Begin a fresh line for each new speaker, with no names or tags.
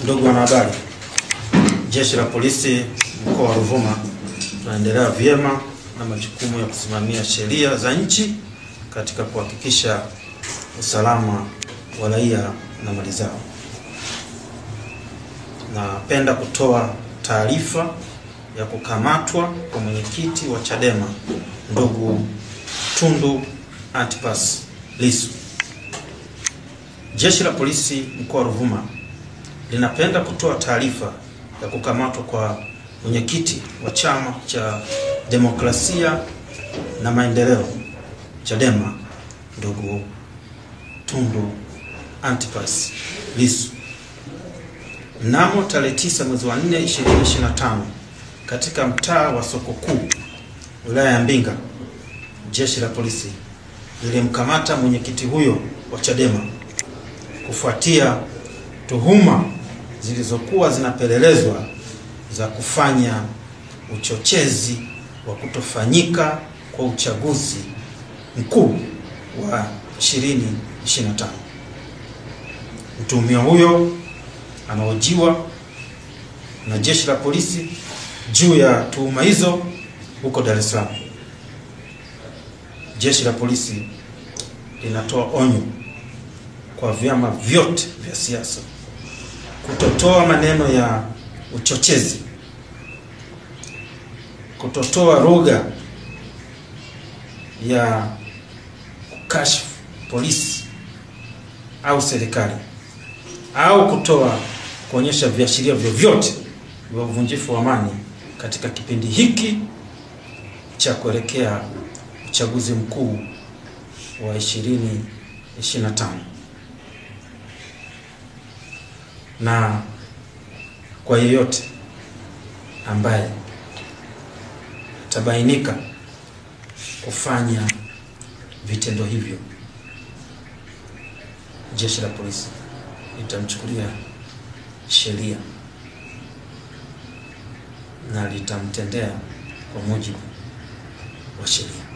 Ndugu wanahabari, Jeshi la Polisi mkoa wa Ruvuma tunaendelea vyema na majukumu ya kusimamia sheria za nchi katika kuhakikisha usalama wa raia na mali zao. Napenda kutoa taarifa ya kukamatwa kwa mwenyekiti wa Chadema ndugu Tundu Antipas Lissu. Jeshi la Polisi mkoa wa Ruvuma linapenda kutoa taarifa ya kukamatwa kwa mwenyekiti wa Chama cha Demokrasia na Maendeleo Chadema ndugu Tundu Antipas Lissu mnamo tarehe 9 mwezi wa 4 2025 katika mtaa wa Soko Kuu wilaya ya Mbinga. Jeshi la Polisi lilimkamata mwenyekiti huyo wa Chadema kufuatia tuhuma zilizokuwa zinapelelezwa za kufanya uchochezi wa kutofanyika kwa uchaguzi mkuu wa 2025. Mtuhumiwa huyo anahojiwa na Jeshi la Polisi juu ya tuhuma hizo huko Dar es Salaam. Jeshi la Polisi linatoa onyo kwa vyama vyote vya siasa kutotoa maneno ya uchochezi, kutotoa lugha ya kukashifu polisi au serikali, au kuonyesha viashiria vyovyote vya uvunjifu wa amani katika kipindi hiki cha kuelekea uchaguzi mkuu wa 2025. Na kwa yeyote ambaye tabainika kufanya vitendo hivyo, Jeshi la Polisi litamchukulia sheria na litamtendea kwa mujibu wa sheria.